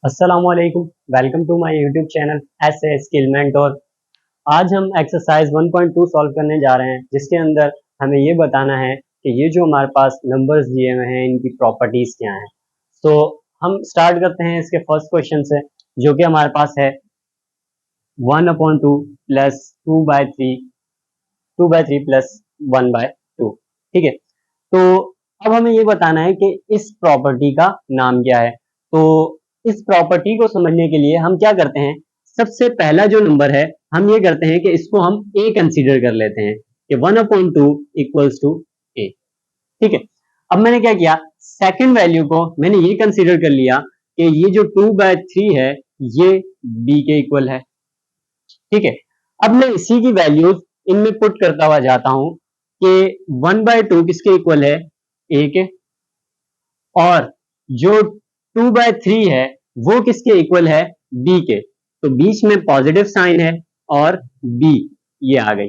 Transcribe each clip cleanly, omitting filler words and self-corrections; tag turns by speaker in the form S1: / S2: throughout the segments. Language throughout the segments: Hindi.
S1: अस्सलामुअलैकुम। Welcome to my YouTube channel S skill mentor. आज हम एक्सरसाइज 1.2 सॉल्व करने जा रहे हैं, जिसके अंदर हमें ये बताना है कि ये जो हमारे पास नंबर्स दिए हुए हैं इनकी प्रॉपर्टीज क्या हैं। तो हम स्टार्ट करते हैं इसके फर्स्ट क्वेश्चन से, जो कि हमारे पास है 1/2 प्लस 2/3 प्लस 1/2। ठीक है, तो अब हमें ये बताना है कि इस प्रॉपर्टी का नाम क्या है। तो इस प्रॉपर्टी को समझने के लिए हम क्या करते हैं, सबसे पहला जो नंबर है हम ये करते हैं कि इसको हम ए कंसीडर कर लेते हैं कि 1/2 इक्वल्स टू ए। ठीक है, अब मैंने क्या किया, सेकंड वैल्यू को मैंने ये कंसीडर कर लिया कि ये जो 2/3 है ये बी के इक्वल है। ठीक है, अब मैं इसी की वैल्यूज इनमें पुट करता हुआ जाता हूं कि 1/2 किसके इक्वल है, ए के, और जो 2/3 है वो किसके इक्वल है, बी के। तो बीच में पॉजिटिव साइन है और बी ये आ गई।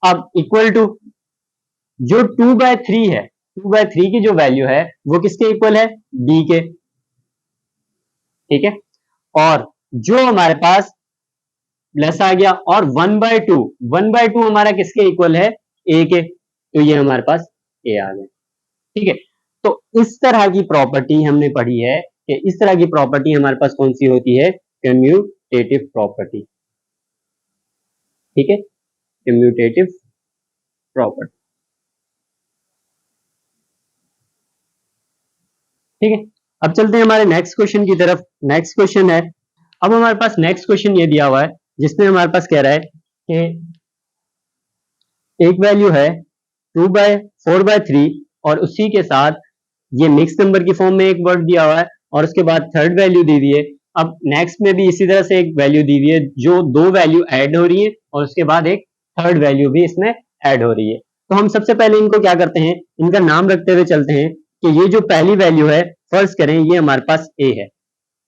S1: अब इक्वल टू जो 2/3 है, 2/3 की जो वैल्यू है वो किसके इक्वल है, बी के। ठीक है, और जो हमारे पास प्लस आ गया, और 1/2 हमारा किसके इक्वल है, ए के। तो ये हमारे पास ए आ गया। ठीक है, तो इस तरह की प्रॉपर्टी हमने पढ़ी है कि इस तरह की प्रॉपर्टी हमारे पास कौन सी होती है, कम्यूटेटिव प्रॉपर्टी। ठीक है, कम्यूटेटिव प्रॉपर्टी। ठीक है, अब चलते हैं हमारे नेक्स्ट क्वेश्चन की तरफ। नेक्स्ट क्वेश्चन है, अब हमारे पास नेक्स्ट क्वेश्चन ये दिया हुआ है जिसमें हमारे पास कह रहा है कि एक वैल्यू है 4/3 और उसी के साथ ये मिक्स नंबर की फॉर्म में एक वर्ड दिया हुआ है, और उसके बाद थर्ड वैल्यू दी हुई है। अब नेक्स्ट में भी इसी तरह से एक वैल्यू दी हुई है, जो दो वैल्यू ऐड हो रही है और उसके बाद एक थर्ड वैल्यू भी इसमें ऐड हो रही है। तो हम सबसे पहले इनको क्या करते हैं, इनका नाम रखते हुए चलते हैं कि ये जो पहली वैल्यू है, फर्स्ट करें ये हमारे पास ए है।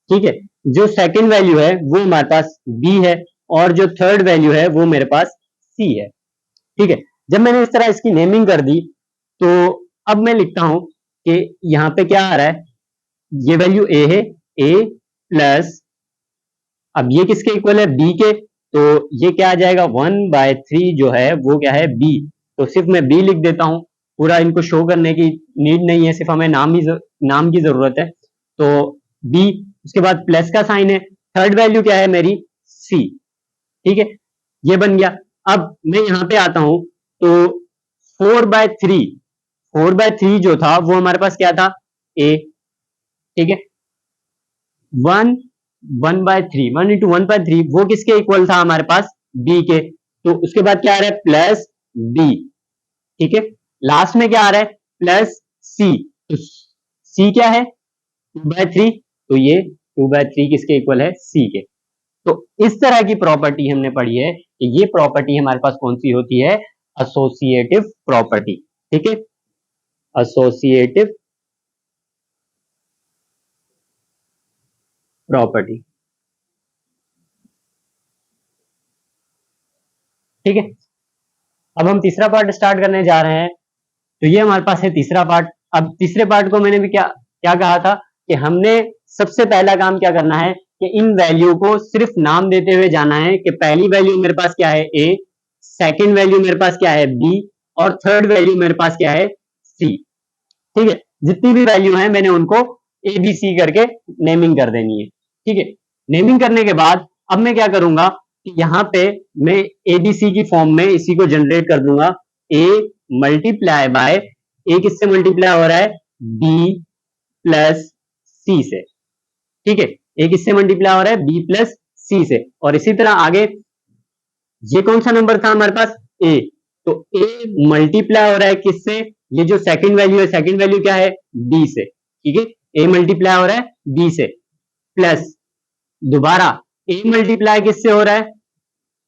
S1: ठीक है, जो सेकंड वैल्यू है वो हमारे पास बी है, और जो थर्ड वैल्यू है वो मेरे पास सी है। ठीक है, जब मैंने इस तरह इसकी नेमिंग कर दी, तो अब मैं लिखता हूं कि यहां पे क्या आ रहा है, ये वैल्यू ए है, ए प्लस, अब ये किसके इक्वल है, बी के। तो ये क्या आ जाएगा, 1/3 जो है वो क्या है, बी। तो सिर्फ मैं बी लिख देता हूं, पूरा इनको शो करने की नीड नहीं है, सिर्फ हमें नाम की जरूरत है। तो बी, उसके बाद प्लस का साइन है, थर्ड वैल्यू क्या है मेरी, सी। ठीक है, ये बन गया। अब मैं यहां पे आता हूं, तो 4/3, 4/3 जो था वो हमारे पास क्या था, ए। ठीक है, 1/3, 1 into 1/3 वो किसके इक्वल था हमारे पास, बी के। तो उसके बाद क्या आ रहा है, प्लस बी। ठीक है, लास्ट में क्या आ रहा है, प्लस सी। तो सी क्या है, 2/3, तो ये 2/3 किसके इक्वल है, सी के। तो इस तरह की प्रॉपर्टी हमने पढ़ी है कि ये प्रॉपर्टी हमारे पास कौन सी होती है, एसोसिएटिव प्रॉपर्टी। ठीक है, एसोसिएटिव प्रॉपर्टी। ठीक है, अब हम तीसरा पार्ट स्टार्ट करने जा रहे हैं। तो ये हमारे पास है तीसरा पार्ट। अब तीसरे पार्ट को मैंने भी क्या क्या कहा था कि हमने सबसे पहला काम क्या करना है कि इन वैल्यू को सिर्फ नाम देते हुए जाना है कि पहली वैल्यू मेरे पास क्या है, ए, सेकंड वैल्यू मेरे पास क्या है, बी, और थर्ड वैल्यू मेरे पास क्या है, सी। ठीक है, जितनी भी वैल्यू है मैंने उनको ए बी सी करके नेमिंग कर देनी है। ठीक है, नेमिंग करने के बाद अब मैं क्या करूंगा कि यहाँ पे मैं एबीसी की फॉर्म में इसी को जनरेट कर दूंगा, ए मल्टीप्लाई बाय, ए किससे मल्टीप्लाई हो रहा है, बी प्लस सी से। ठीक है, ए किससे मल्टीप्लाई हो रहा है, बी प्लस सी से। और इसी तरह आगे, ये कौन सा नंबर था हमारे पास, ए। तो ए मल्टीप्लाई हो रहा है किससे, ये जो सेकंड वैल्यू है, सेकंड वैल्यू क्या है, बी से। ठीक है, ए मल्टीप्लाई हो रहा है बी से, प्लस दोबारा ए मल्टीप्लाई किससे हो रहा है,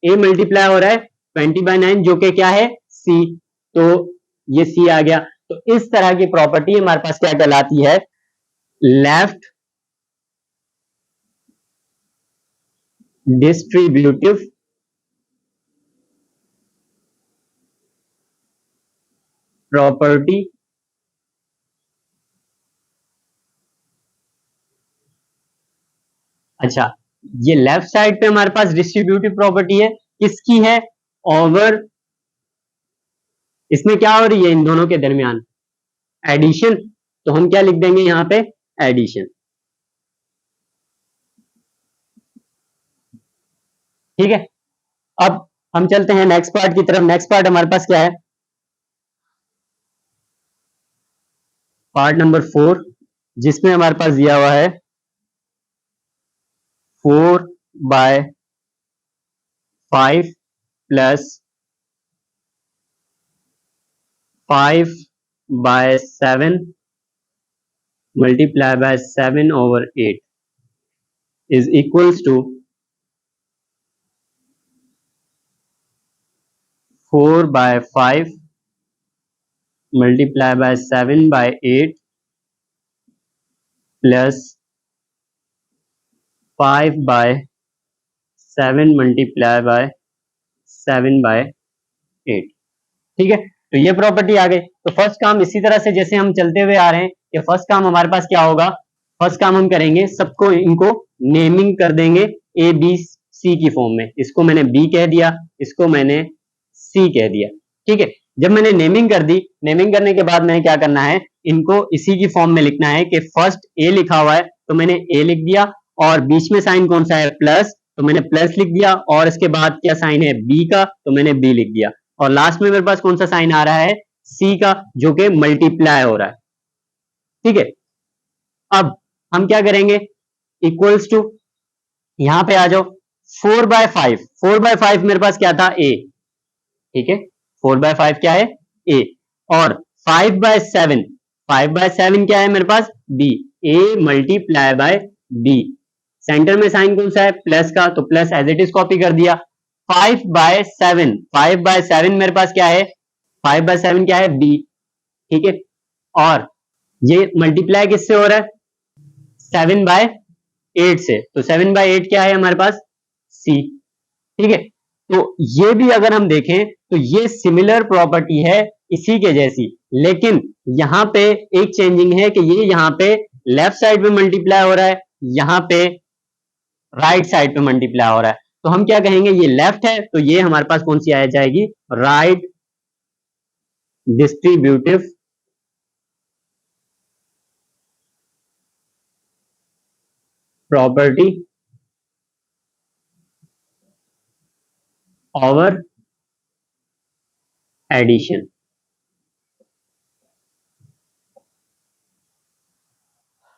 S1: ए मल्टीप्लाई हो रहा है 20/9, जो कि क्या है, सी। तो ये सी आ गया। तो इस तरह की प्रॉपर्टी हमारे पास क्या कहलाती है, लेफ्ट डिस्ट्रीब्यूटिव प्रॉपर्टी। अच्छा, ये लेफ्ट साइड पे हमारे पास डिस्ट्रीब्यूटिव प्रॉपर्टी है, किसकी है? ओवर, इसमें क्या हो रही है इन दोनों के दरमियान? एडिशन। तो हम क्या लिख देंगे यहाँ पे? एडिशन। ठीक है, अब हम चलते हैं नेक्स्ट पार्ट की तरफ। नेक्स्ट पार्ट हमारे पास क्या है? पार्ट नंबर 4, जिसमें हमारे पास दिया हुआ है 4/5 plus 5/7 multiply by 7/8 is equals to 4/5 multiply by 7/8 plus 5/7 multiply by 7/8। ठीक है, तो ये प्रॉपर्टी आ गई। तो फर्स्ट काम इसी तरह से जैसे हम चलते हुए आ रहे हैं कि फर्स्ट काम हमारे पास क्या होगा? फर्स्ट काम हम करेंगे, सबको इनको नेमिंग कर देंगे ए बी सी की फॉर्म में। इसको मैंने बी कह दिया, इसको मैंने सी कह दिया। ठीक है, जब मैंने नेमिंग कर दी, नेमिंग करने के बाद मैंने क्या करना है, इनको इसी की फॉर्म में लिखना है कि फर्स्ट ए लिखा हुआ है तो मैंने ए लिख दिया, और बीच में साइन कौन सा है? प्लस, तो मैंने प्लस लिख दिया, और इसके बाद क्या साइन है? बी का, तो मैंने बी लिख दिया, और लास्ट में मेरे पास कौन सा साइन आ रहा है? सी का, जो कि मल्टीप्लाई हो रहा है। ठीक है, अब हम क्या करेंगे? इक्वल्स टू, यहां पे आ जाओ, 4/5, 4/5 मेरे पास क्या था? ए। ठीक है, 4/5 क्या है? ए। और 5/7, 5/7 क्या है मेरे पास? B. A multiply by B, centre में साइन कौन सा है? प्लस का, तो plus as it is copy कर दिया। 5/7, 5/7 मेरे पास क्या है? 5/7 क्या है? बी। ठीक है, और ये मल्टीप्लाई किससे हो रहा है? 7/8 से, तो 7/8 क्या है हमारे पास? सी। ठीक है, तो ये भी अगर हम देखें तो ये सिमिलर प्रॉपर्टी है इसी के जैसी, लेकिन यहां पे एक चेंजिंग है कि ये यहां पे लेफ्ट साइड पे मल्टीप्लाई हो रहा है, यहां पे राइट साइड पे मल्टीप्लाई हो रहा है। तो हम क्या कहेंगे? ये लेफ्ट है तो ये हमारे पास कौन सी आ जाएगी? Right distributive property over addition.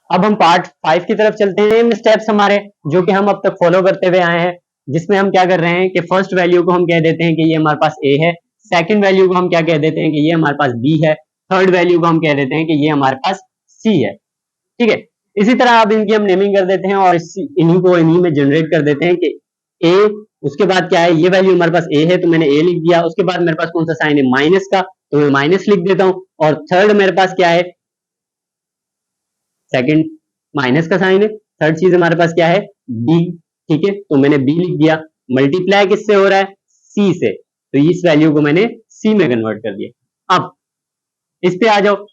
S1: अब हम पार्ट 5 की तरफ चलते हैं। स्टेप्स हमारे जो कि हम अब तक फॉलो करते हुए आए हैं, जिसमें हम क्या कर रहे हैं कि फर्स्ट वैल्यू को हम कह देते हैं कि ये हमारे पास ए है, सेकंड वैल्यू को हम क्या कह देते हैं कि ये हमारे पास बी है, थर्ड वैल्यू को हम कह देते हैं कि ये हमारे पास सी है। ठीक है, इसी तरह अब इनकी हम नेमिंग कर देते हैं और इन्हीं को इन्हीं में जनरेट कर देते हैं कि ए, उसके बाद क्या है? ये वैल्यू हमारे पास ए है तो मैंने ए लिख दिया, उसके बाद मेरे पास कौन सा साइन है? माइनस का, तो मैं माइनस लिख देता हूं, और थर्ड मेरे पास क्या है? सेकंड माइनस का साइन है, थर्ड चीज हमारे पास क्या है? बी। ठीक है, तो मैंने बी लिख दिया। मल्टीप्लाई किससे हो रहा है? सी से, तो इस वैल्यू को मैंने सी में कन्वर्ट कर दिया। अब इस पे आ जाओ,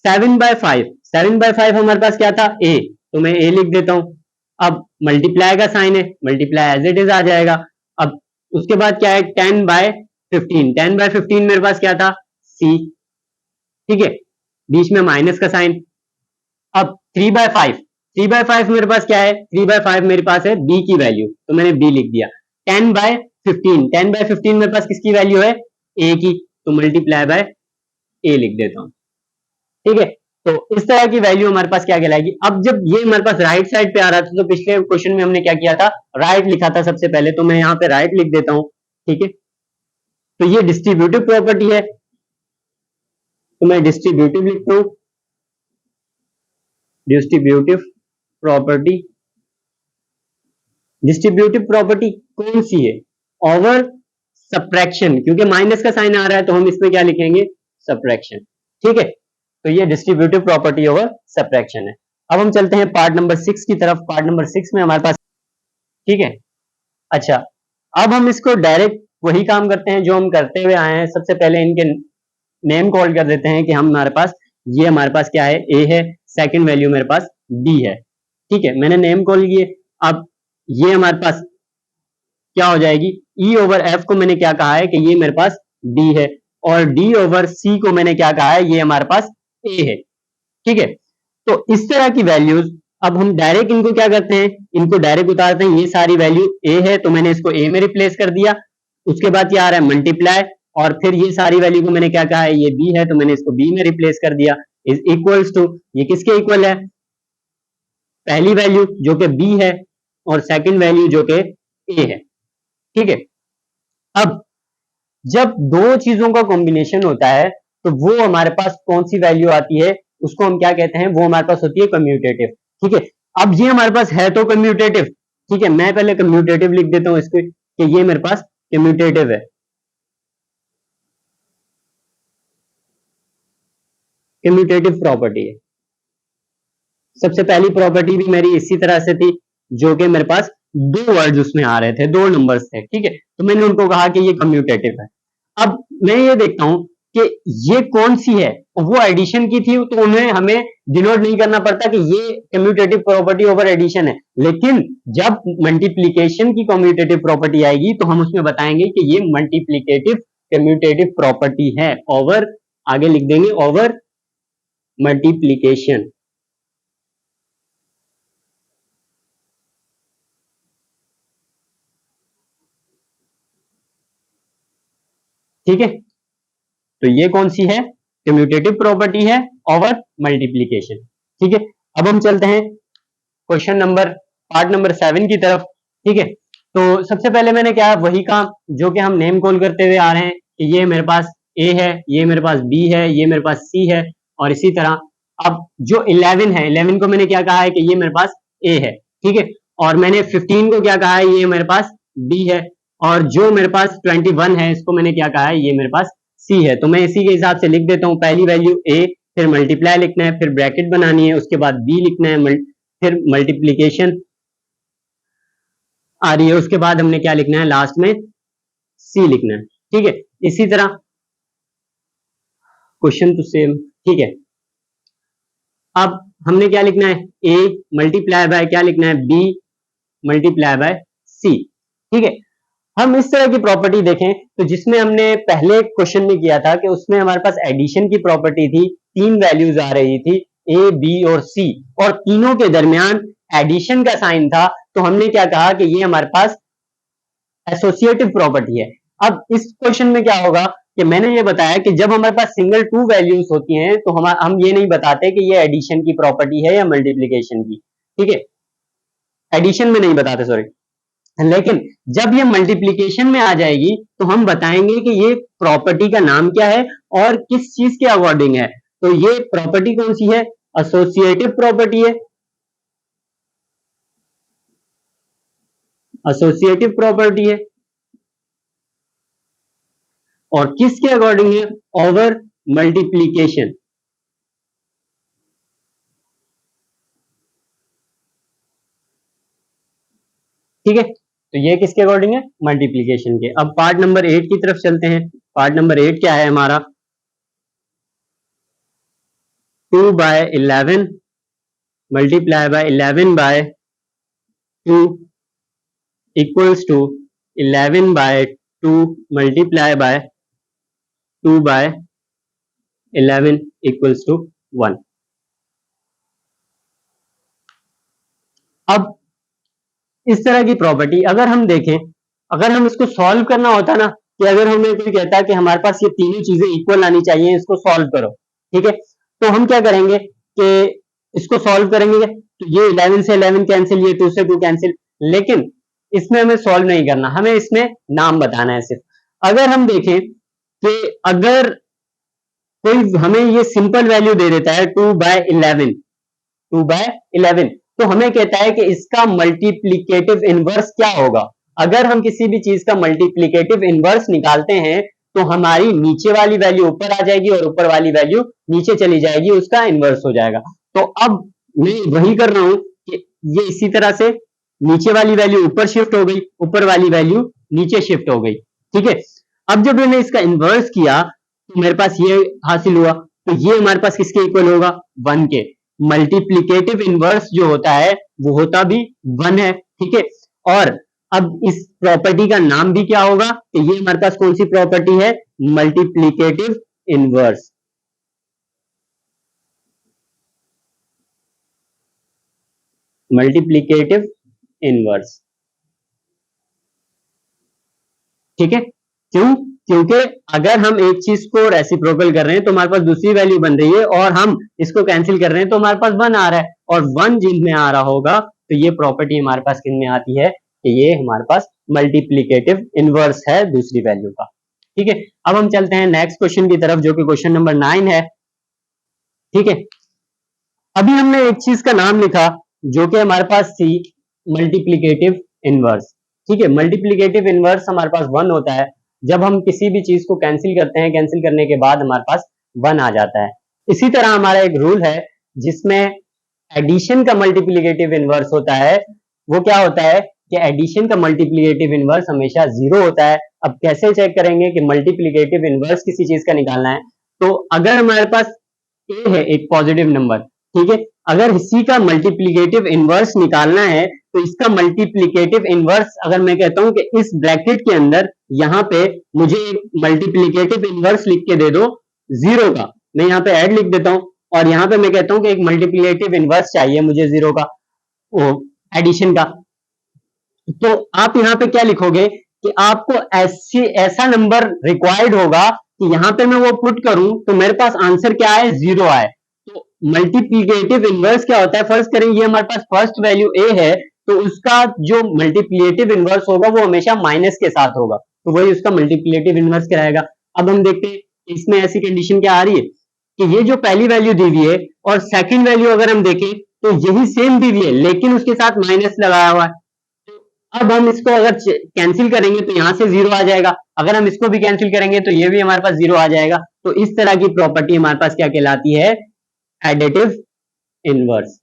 S1: 7/5, 7/5 हमारे पास क्या था? ए, तो मैं ए लिख देता हूं। अब मल्टीप्लाई का साइन है, मल्टीप्लाई एज इट इज आ जाएगा। अब उसके बाद क्या है? 10/15, 10/15 मेरे पास क्या था? सी। ठीक है, बीच में माइनस का साइन। अब 3/5, 3/5 मेरे पास क्या है? 3/5 मेरे पास है बी की वैल्यू, तो मैंने बी लिख दिया। 10/15, 10/15 मेरे पास किसकी वैल्यू है? ए की, तो मल्टीप्लाई बाय ए लिख देता हूं। ठीक है, तो इस तरह की वैल्यू हमारे पास क्या कहलाएगी? अब जब ये हमारे पास राइट साइड पे आ रहा था, तो पिछले क्वेश्चन में हमने क्या किया था? राइट लिखा था सबसे पहले, तो मैं यहाँ पे राइट लिख देता हूं। ठीक है, तो ये डिस्ट्रीब्यूटिव प्रॉपर्टी है, तो मैं डिस्ट्रीब्यूटिव लिखता हूं। डिस्ट्रीब्यूटिव प्रॉपर्टी, डिस्ट्रीब्यूटिव प्रॉपर्टी कौन सी है? ओवर सब्ट्रैक्शन, क्योंकि माइनस का साइन आ रहा है तो हम इसमें क्या लिखेंगे? सब्ट्रैक्शन। ठीक है, तो ये डिस्ट्रीब्यूटिव प्रॉपर्टी ओवर सब्ट्रैक्शन है। अब हम चलते हैं पार्ट नंबर 6 की तरफ। पार्ट नंबर 6 में हमारे पास, ठीक है, अच्छा, अब हम इसको डायरेक्ट वही काम करते हैं जो हम करते हुए आए हैं। सबसे पहले इनके नेम कॉल कर देते हैं कि हम हमारे पास, ये हमारे पास क्या है? ए है, सेकंड वैल्यू मेरे पास बी है। ठीक है, मैंने नेम कॉल किए। अब ये हमारे पास क्या हो जाएगी, E ओवर F को मैंने क्या कहा है कि ये मेरे पास D है, और D ओवर C को मैंने क्या कहा है, ये हमारे पास A है। ठीक है, तो इस तरह की वैल्यूज अब हम डायरेक्ट इनको क्या करते हैं, इनको डायरेक्ट उतारते हैं। ये सारी वैल्यू A है तो मैंने इसको A में रिप्लेस कर दिया, उसके बाद क्या आ रहा है मल्टीप्लाई, और फिर ये सारी वैल्यू को मैंने क्या कहा है, ये B है तो मैंने इसको B में रिप्लेस कर दिया, इज इक्वल्स टू, ये किसके इक्वल है, पहली वैल्यू जो कि B है और सेकंड वैल्यू जो कि A है। ठीक है, अब जब दो चीजों का कॉम्बिनेशन होता है तो वो हमारे पास कौन सी वैल्यू आती है, उसको हम क्या कहते हैं, वो हमारे पास होती है कम्यूटेटिव। ठीक है, अब ये हमारे पास है तो कम्यूटेटिव। ठीक है, मैं पहले कम्यूटेटिव लिख देता हूं इसको कि ये मेरे पास कम्यूटेटिव है। कम्यूटेटिव प्रॉपर्टी है, सबसे पहली प्रॉपर्टी भी मेरी इसी तरह से थी, जो कि मेरे पास दो वर्ड्स उसमें आ रहे थे, दो नंबर्स थे। ठीक है, तो मैंने उनको कहा कि ये कम्यूटेटिव है। अब मैं ये देखता हूं कि ये कौन सी है, वो एडिशन की थी तो उन्हें हमें डिनोट नहीं करना पड़ता कि ये कम्यूटेटिव प्रॉपर्टी ओवर एडिशन है, लेकिन जब मल्टीप्लीकेशन की कम्यूटेटिव प्रॉपर्टी आएगी तो हम उसमें बताएंगे कि ये मल्टीप्लीकेटिव कम्यूटेटिव प्रॉपर्टी है ओवर, आगे लिख देंगे ओवर मल्टीप्लीकेशन। ठीक है, तो ये कौन सी है, कम्यूटेटिव प्रॉपर्टी है ओवर मल्टीप्लीकेशन। ठीक है, अब हम चलते हैं क्वेश्चन नंबर पार्ट नंबर 7 की तरफ। ठीक है, तो सबसे पहले मैंने क्या वही काम जो कि हम नेम कॉल करते हुए आ रहे हैं कि ये मेरे पास A है, ये मेरे पास B है, ये मेरे पास C है, और इसी तरह अब जो 11 है, 11 को मैंने क्या कहा है कि ये मेरे पास A है। ठीक है, और मैंने 15 को क्या कहा है, ये मेरे पास B है, और जो मेरे पास 21 है इसको मैंने क्या कहा है, ये मेरे पास C है। तो मैं इसी के हिसाब से लिख देता हूं, पहली वैल्यू A, फिर मल्टीप्लाई लिखना है, फिर ब्रैकेट बनानी है, उसके बाद B लिखना है, फिर मल्टीप्लीकेशन आ रही है, उसके बाद हमने क्या लिखना है, लास्ट में C लिखना है। ठीक है, इसी तरह क्वेश्चन तो सेम। ठीक है, अब हमने क्या लिखना है, A मल्टीप्लाई बाय क्या लिखना है, B मल्टीप्लाई बाय C। ठीक है, हम इस तरह की प्रॉपर्टी देखें तो जिसमें हमने पहले क्वेश्चन में किया था कि उसमें हमारे पास एडिशन की प्रॉपर्टी थी, तीन वैल्यूज आ रही थी A, B और C, और तीनों के दरमियान एडिशन का साइन था, तो हमने क्या कहा कि ये हमारे पास एसोसिएटिव प्रॉपर्टी है। अब इस क्वेश्चन में क्या होगा कि मैंने ये बताया कि जब हमारे पास सिंगल टू वैल्यूज होती हैं तो हम ये नहीं बताते कि ये एडिशन की प्रॉपर्टी है या मल्टीप्लीकेशन की। ठीक है, एडिशन में नहीं बताते, सॉरी, लेकिन जब ये मल्टीप्लीकेशन में आ जाएगी तो हम बताएंगे कि ये प्रॉपर्टी का नाम क्या है और किस चीज के अकॉर्डिंग है। तो ये प्रॉपर्टी कौन सी है, एसोसिएटिव प्रॉपर्टी है, एसोसिएटिव प्रॉपर्टी है, और किसके अकॉर्डिंग है, ओवर मल्टीप्लीकेशन। ठीक है, तो ये किसके अकॉर्डिंग है, मल्टीप्लीकेशन के। अब पार्ट नंबर 8 की तरफ चलते हैं। पार्ट नंबर 8 क्या है हमारा, 2/11 multiply by 11/2 equals to 11/2 multiply by 2/11 equals to 1। अब इस तरह की प्रॉपर्टी अगर हम देखें, अगर हम इसको सॉल्व करना होता ना, कि अगर हमें कोई कहता है कि हमारे पास ये तीनों चीजें इक्वल आनी चाहिए, इसको सॉल्व करो। ठीक है, तो हम क्या करेंगे कि इसको सॉल्व करेंगे, तो ये 11 से 11 कैंसिल, ये 2 से 2 कैंसिल, लेकिन इसमें हमें सॉल्व नहीं करना, हमें इसमें नाम बताना है सिर्फ। अगर हम देखें कि अगर कोई हमें ये सिंपल वैल्यू दे देता है 2/11, 2/11, तो हमें कहता है कि इसका मल्टीप्लीकेटिव इनवर्स क्या होगा। अगर हम किसी भी चीज का मल्टीप्लीकेटिव इनवर्स निकालते हैं तो हमारी नीचे वाली वैल्यू ऊपर आ जाएगी और ऊपर वाली वैल्यू नीचे चली जाएगी, उसका इनवर्स हो जाएगा। तो अब मैं वही कर रहा हूं कि ये इसी तरह से नीचे वाली वैल्यू ऊपर शिफ्ट हो गई, ऊपर वाली वैल्यू नीचे शिफ्ट हो गई। ठीक है, अब जब मैंने इसका इनवर्स किया तो मेरे पास ये हासिल हुआ, तो ये हमारे पास किसके इक्वल होगा, 1 के। मल्टीप्लीकेटिव इनवर्स जो होता है वो होता भी 1 है। ठीक है, और अब इस प्रॉपर्टी का नाम भी क्या होगा, कि ये हमारे पास कौन सी प्रॉपर्टी है, मल्टीप्लीकेटिव इनवर्स। मल्टीप्लीकेटिव इनवर्स, ठीक है। क्यों? क्योंकि अगर हम एक चीज को रेसिप्रोकल कर रहे हैं तो हमारे पास दूसरी वैल्यू बन रही है, और हम इसको कैंसिल कर रहे हैं तो हमारे पास 1 आ रहा है, और 1 जिनमें आ रहा होगा तो ये प्रॉपर्टी हमारे पास किन में आती है, कि ये हमारे पास मल्टीप्लीकेटिव इनवर्स है दूसरी वैल्यू का। ठीक है, अब हम चलते हैं नेक्स्ट क्वेश्चन की तरफ, जो कि क्वेश्चन नंबर 9 है। ठीक है, अभी हमने एक चीज का नाम लिखा जो कि हमारे पास थी मल्टीप्लीकेटिव इनवर्स। ठीक है, मल्टीप्लीकेटिव इनवर्स हमारे पास 1 होता है जब हम किसी भी चीज को कैंसिल करते हैं, कैंसिल करने के बाद हमारे पास 1 आ जाता है। इसी तरह हमारा एक रूल है जिसमें एडिशन का मल्टीप्लीकेटिव इनवर्स होता है। वो क्या होता है कि एडिशन का मल्टीप्लीकेटिव इनवर्स हमेशा 0 होता है। अब कैसे चेक करेंगे कि मल्टीप्लीकेटिव इनवर्स किसी चीज का निकालना है, तो अगर हमारे पास ए है एक पॉजिटिव नंबर, ठीक है, अगर इसी का मल्टीप्लीकेटिव इनवर्स निकालना है तो इसका मल्टीप्लीकेटिव इनवर्स अगर मैं कहता हूं कि इस ब्रैकेट के अंदर यहाँ पे मुझे मल्टीप्लीकेटिव इनवर्स लिख के दे दो 0 का, मैं यहाँ पे ऐड लिख देता हूं, और यहाँ पे मैं कहता हूं कि एक मल्टीप्लीकेटिव इनवर्स चाहिए मुझे 0 का, वो एडिशन का, तो आप यहाँ पे क्या लिखोगे कि आपको ऐसा नंबर रिक्वायर्ड होगा कि यहाँ पे मैं वो पुट करूं तो मेरे पास आंसर क्या आए, 0 आए। तो मल्टीप्लीकेटिव इनवर्स क्या होता है, फर्स्ट करें ये हमारे पास फर्स्ट वैल्यू ए है, तो उसका जो मल्टीप्लीकेटिव इनवर्स होगा वो हमेशा माइनस के साथ होगा, तो वही उसका मल्टीप्लीकेटिव इनवर्स कहलाएगा। अब हम देखते हैं इसमें ऐसी कंडीशन क्या आ रही है कि ये जो पहली वैल्यू दी हुई है और सेकंड वैल्यू अगर हम देखें तो यही सेम दी हुई है लेकिन उसके साथ माइनस लगाया हुआ है। अब हम इसको अगर कैंसिल करेंगे तो यहां से 0 आ जाएगा, अगर हम इसको भी कैंसिल करेंगे तो ये भी हमारे पास 0 आ जाएगा। तो इस तरह की प्रॉपर्टी हमारे पास क्या कहलाती है, एडिटिव इनवर्स।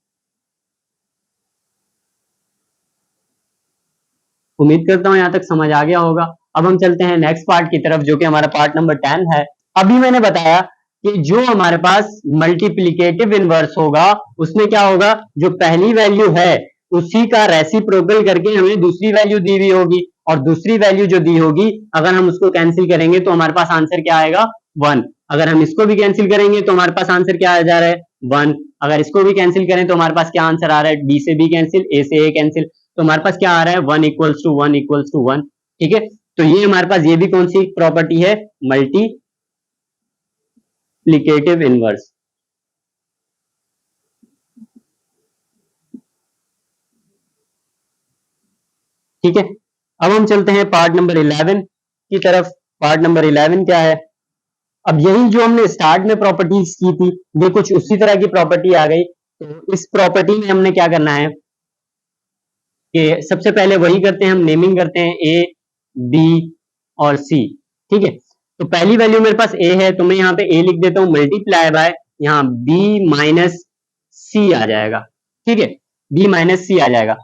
S1: उम्मीद करता हूं यहां तक समझ आ गया होगा। अब हम चलते हैं नेक्स्ट पार्ट की तरफ, जो कि हमारा पार्ट नंबर 10 है। अभी मैंने बताया कि जो हमारे पास मल्टीप्लीकेटिव इनवर्स होगा उसमें क्या होगा, जो पहली वैल्यू है उसी का रेसिप्रोकल करके हमें दूसरी वैल्यू दी हुई होगी, और दूसरी वैल्यू जो दी होगी अगर हम उसको कैंसिल करेंगे तो हमारे पास आंसर क्या आएगा, 1। अगर हम इसको भी कैंसिल करेंगे तो हमारे पास आंसर क्या आ जा रहा है, 1। अगर इसको भी कैंसिल करें तो हमारे पास क्या आंसर आ रहा है, बी से बी कैंसिल, ए से ए कैंसिल, तो हमारे पास क्या आ रहा है, 1 इक्वल्स टू 1 इक्वल्स टू 1। ठीक है, तो ये हमारे पास ये भी कौन सी प्रॉपर्टी है, मल्टीप्लीकेटिव इनवर्स। ठीक है, अब हम चलते हैं पार्ट नंबर 11 की तरफ। पार्ट नंबर 11 क्या है, अब यही जो हमने स्टार्ट में प्रॉपर्टीज की थी ये कुछ उसी तरह की प्रॉपर्टी आ गई। तो इस प्रॉपर्टी में हमने क्या करना है कि सबसे पहले वही करते हैं, हम नेमिंग करते हैं ए, बी और सी। ठीक है, तो पहली वैल्यू मेरे पास ए है तो मैं यहाँ पे ए लिख देता हूँ, मल्टीप्लाई बाय यहाँ बी माइनस सी आ जाएगा। ठीक है, बी माइनस सी आ जाएगा।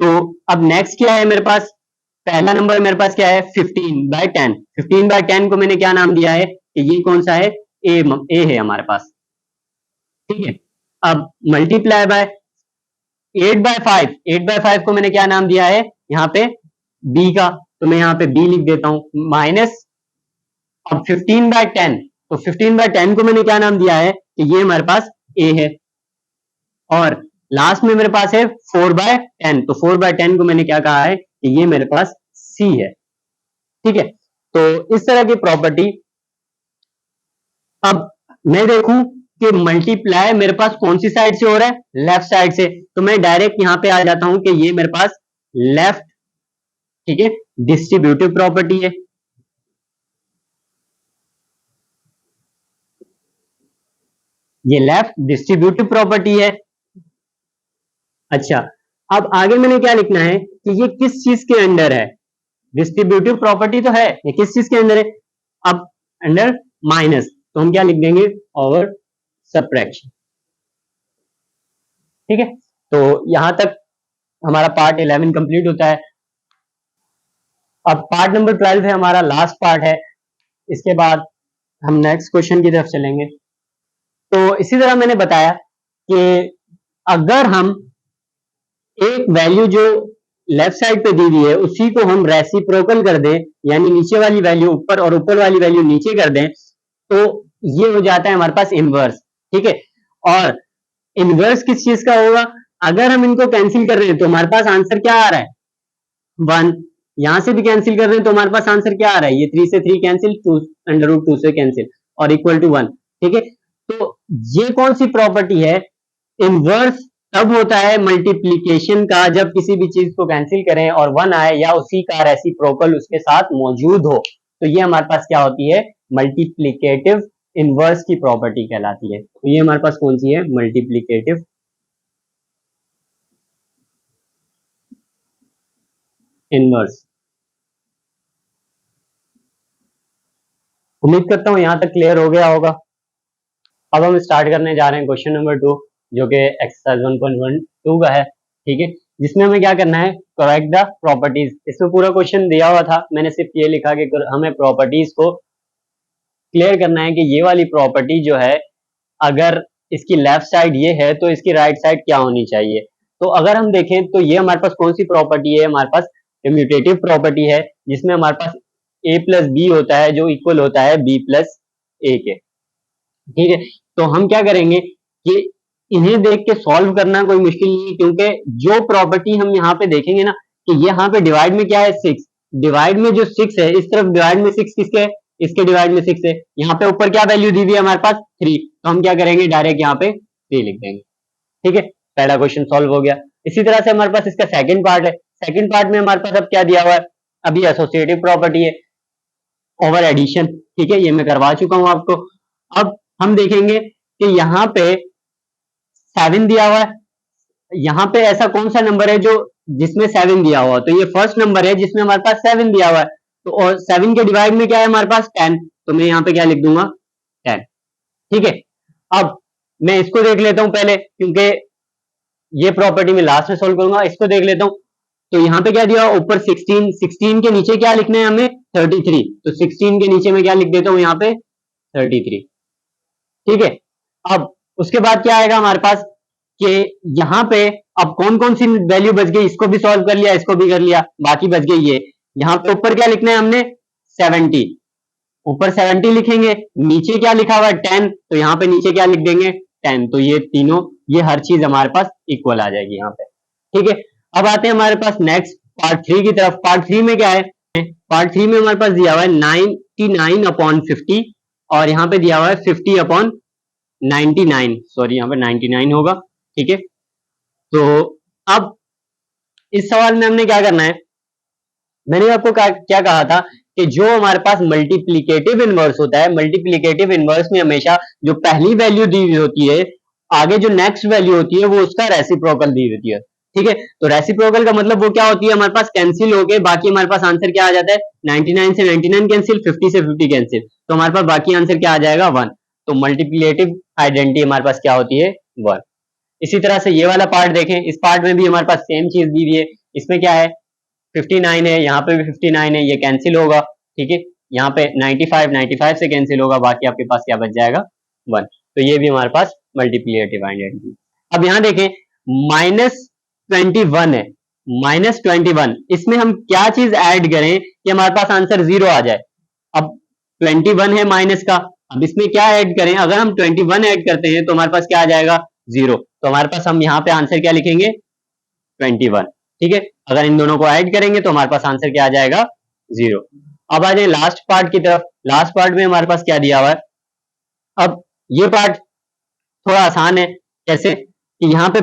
S1: तो अब नेक्स्ट क्या है मेरे पास, पहला नंबर मेरे पास क्या है, 15/10। 15/10 को मैंने क्या नाम दिया है कि ये कौन सा है, ए है हमारे पास। ठीक है, अब मल्टीप्लाई बाय 8/5। 8/5 को मैंने क्या नाम दिया है यहाँ पे, बी का, तो मैं यहाँ पे बी लिख देता हूँ, माइनस अब 15/10, तो 15/10 को मैंने क्या नाम दिया है कि ये हमारे पास ए है, और लास्ट में मेरे पास है 4/10, तो 4/10 को मैंने क्या कहा है कि ये मेरे पास सी है। ठीक है, तो इस तरह की प्रॉपर्टी। अब मैं देखूं कि मल्टीप्लाई मेरे पास कौन सी साइड से हो रहा है, लेफ्ट साइड से, तो मैं डायरेक्ट यहां पे आ जाता हूं कि ये मेरे पास लेफ्ट, ठीक है, डिस्ट्रीब्यूटिव प्रॉपर्टी है। ये लेफ्ट डिस्ट्रीब्यूटिव प्रॉपर्टी है। अच्छा, अब आगे मैंने क्या लिखना है कि ये किस चीज के अंडर है, डिस्ट्रीब्यूटिव प्रॉपर्टी तो है, ये किस चीज के अंदर है, अब अंडर माइनस, तो हम क्या लिख देंगे, ओवर सब्ट्रैक्शन। ठीक है, तो यहां तक हमारा पार्ट 11 कंप्लीट होता है। अब पार्ट नंबर 12 है हमारा, लास्ट पार्ट है, इसके बाद हम नेक्स्ट क्वेश्चन की तरफ चलेंगे। तो इसी तरह मैंने बताया कि अगर हम एक वैल्यू जो लेफ्ट साइड पे दी हुई है उसी को हम रेसिप्रोकल कर दें, यानी नीचे वाली वैल्यू ऊपर और ऊपर वाली वैल्यू नीचे कर दें, तो ये हो जाता है हमारे पास इनवर्स। ठीक है, और इनवर्स किस चीज का होगा, अगर हम इनको कैंसिल कर रहे हैं तो हमारे पास आंसर क्या आ रहा है, 1। यहां से भी कैंसिल कर रहे हैं तो हमारे पास आंसर क्या आ रहा है, ये 3 से 3 कैंसिल, 2 अंडर रूट 2 से कैंसिल और इक्वल टू 1। ठीक है, तो ये कौन सी प्रॉपर्टी है, इनवर्स तब होता है मल्टीप्लीकेशन का जब किसी भी चीज को कैंसिल करें और 1 आए या उसी का रेसिप्रोकल उसके साथ मौजूद हो, तो ये हमारे पास क्या होती है, मल्टीप्लीकेटिव इनवर्स की प्रॉपर्टी कहलाती है। तो ये हमारे पास कौन सी है, मल्टीप्लीकेटिव इनवर्स। उम्मीद करता हूं यहां तक क्लियर हो गया होगा। अब हम स्टार्ट करने जा रहे हैं क्वेश्चन नंबर 2, जो कि एक्सरसाइज 1.12 का है। ठीक है, जिसमें हमें क्या करना है, करेक्ट द प्रॉपर्टीज। इसमें पूरा क्वेश्चन दिया हुआ था, मैंने सिर्फ ये लिखा कि हमें प्रॉपर्टीज को क्लियर करना है कि ये वाली प्रॉपर्टी जो है, अगर इसकी लेफ्ट साइड ये है तो इसकी राइट साइड क्या होनी चाहिए। तो अगर हम देखें तो ये हमारे पास कौन सी प्रॉपर्टी है, हमारे पास कम्यूटेटिव प्रॉपर्टी है, जिसमें हमारे पास a प्लस बी होता है जो इक्वल होता है b प्लस ए के। ठीक है, तो हम क्या करेंगे कि इन्हें देख के सॉल्व करना कोई मुश्किल नहीं है, क्योंकि जो प्रॉपर्टी हम यहाँ पे देखेंगे ना कि यहाँ पे डिवाइड में क्या है, 6, डिवाइड में जो 6 है, इस तरफ डिवाइड में 6 किसके है, इसके डिवाइड में 6 है। यहाँ पे ऊपर क्या वैल्यू दी हुई है हमारे पास 3, तो हम क्या करेंगे, डायरेक्ट यहाँ पे 3 लिख देंगे। ठीक है, पहला क्वेश्चन सॉल्व हो गया। इसी तरह से हमारे पास इसका सेकंड पार्ट है। सेकंड पार्ट में हमारे पास अब क्या दिया हुआ है, अभी एसोसिएटिव प्रॉपर्टी है, ओवर एडिशन। ठीक है, ये मैं करवा चुका हूं आपको। अब हम देखेंगे कि यहाँ पे 7 दिया हुआ है, यहाँ पे ऐसा कौन सा नंबर है जो जिसमें 7 दिया हुआ है, तो ये फर्स्ट नंबर है जिसमें हमारे पास 7 दिया हुआ है। तो और 7 के डिवाइड में क्या है हमारे पास 10, तो मैं यहाँ पे क्या लिख दूंगा 10। ठीक है, अब मैं इसको देख लेता हूं पहले, क्योंकि ये प्रॉपर्टी में लास्ट में सोल्व करूंगा। इसको देख लेता हूं, तो यहाँ पे क्या दिया ऊपर 16, 16 के नीचे क्या लिखना है हमें 33, तो 16 के नीचे में क्या लिख देता हूँ यहाँ पे 33। ठीक है, अब उसके बाद क्या आएगा हमारे पास कि यहाँ पे अब कौन कौन सी वैल्यू बच गई, इसको भी सॉल्व कर लिया, इसको भी कर लिया, बाकी बच गई ये। यहाँ पे ऊपर क्या लिखना है हमने 70, ऊपर 70 लिखेंगे, नीचे क्या लिखा हुआ है 10, तो यहाँ पे नीचे क्या लिख देंगे 10, तो ये तीनों, ये हर चीज हमारे पास इक्वल आ जाएगी यहाँ पे। ठीक है, अब आते हैं हमारे पास नेक्स्ट पार्ट 3 की तरफ। पार्ट 3 में क्या है, पार्ट 3 में हमारे पास दिया हुआ है 99/50 और यहाँ पे दिया हुआ है 50/99, सॉरी यहाँ पे 99 होगा। ठीक है, तो अब इस सवाल में हमने क्या करना है, मैंने आपको क्या कहा था कि जो हमारे पास मल्टीप्लीकेटिव इनवर्स होता है, मल्टीप्लीकेटिव इनवर्स में हमेशा जो पहली वैल्यू दी हुई होती है, आगे जो नेक्स्ट वैल्यू होती है वो उसका रेसिप्रोकल दी होती है। ठीक है, तो रेसिप्रोकल का मतलब वो क्या होती है, हमारे पास कैंसिल होके बाकी हमारे पास आंसर क्या आ जाता है, 99 से 99 कैंसिल, 50 से 50 कैंसिल, तो हमारे पास बाकी आंसर क्या आ जाएगा 1। तो मल्टीप्लिकेटिव आइडेंटिटी हमारे पास क्या होती है 1। इसी तरह से ये वाला पार्ट देखें, इस पार्ट में भी हमारे पास सेम चीज दी हुई है। इसमें क्या है 59 है, यहाँ पे भी 59 है, ये कैंसिल होगा। ठीक है, यहाँ पे 95 से कैंसिल होगा, बाकी आपके पास क्या बच जाएगा 1। तो ये भी हमारे पास मल्टीप्लिकेटिव आइडेंटिटी। अब यहाँ देखें -21 है, -21, इसमें हम क्या चीज ऐड करें कि हमारे पास आंसर 0 आ जाए। अब 21 है माइनस का, अब इसमें क्या ऐड करें, अगर हम 21 ऐड करते हैं तो हमारे पास क्या आ जाएगा 0, तो हमारे पास हम यहाँ पे आंसर क्या लिखेंगे 21। ठीक है, अगर इन दोनों को ऐड करेंगे तो हमारे पास आंसर क्या आ जाएगा 0। अब आ जाए लास्ट पार्ट की तरफ। लास्ट पार्ट में हमारे पास क्या दिया हुआ है, अब ये पार्ट थोड़ा आसान है। कैसे कि यहाँ पे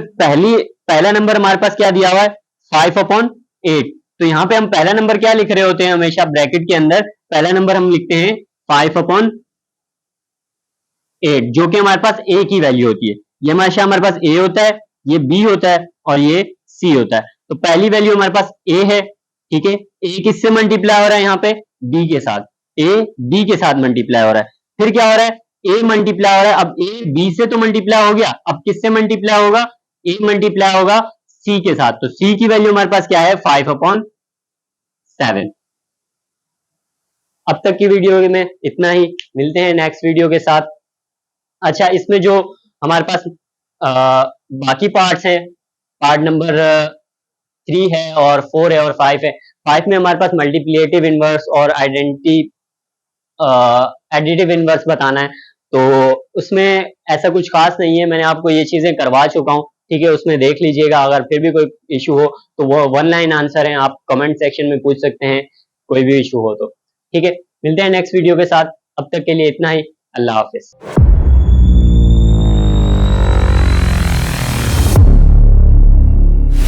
S1: पहला नंबर हमारे पास क्या दिया हुआ है 5/8, तो यहाँ पे हम पहला नंबर क्या लिख रहे होते हैं, हमेशा ब्रैकेट के अंदर पहला नंबर हम लिखते हैं 5/8, जो कि हमारे पास a की वैल्यू होती है। ये हमारे पास a होता है, ये b होता है और ये c होता है। तो पहली वैल्यू हमारे पास a है। ठीक है, a किससे मल्टीप्लाई हो रहा है, यहाँ पे b के साथ, a b के साथ मल्टीप्लाई हो रहा है। फिर क्या हो रहा है, a मल्टीप्लाई हो रहा है, अब a b से तो मल्टीप्लाई हो गया, अब किससे मल्टीप्लाई होगा, a मल्टीप्लाई होगा c के साथ, तो c की वैल्यू हमारे पास क्या है 5/7। अब तक की वीडियो में इतना ही, मिलते हैं नेक्स्ट वीडियो के साथ। अच्छा, इसमें जो हमारे पास बाकी पार्ट्स हैं, पार्ट नंबर 3 है और 4 है और 5 है। 5 में हमारे पास मल्टीप्लिकेटिव इनवर्स और एडिटिव इनवर्स बताना है, तो उसमें ऐसा कुछ खास नहीं है, मैंने आपको ये चीजें करवा चुका हूँ, ठीक है, उसमें देख लीजिएगा। अगर फिर भी कोई इशू हो तो वो 1 लाइन आंसर है, आप कमेंट सेक्शन में पूछ सकते हैं कोई भी इशू हो तो, ठीक है। मिलते हैं नेक्स्ट वीडियो के साथ, अब तक के लिए इतना ही। अल्लाह हाफिज।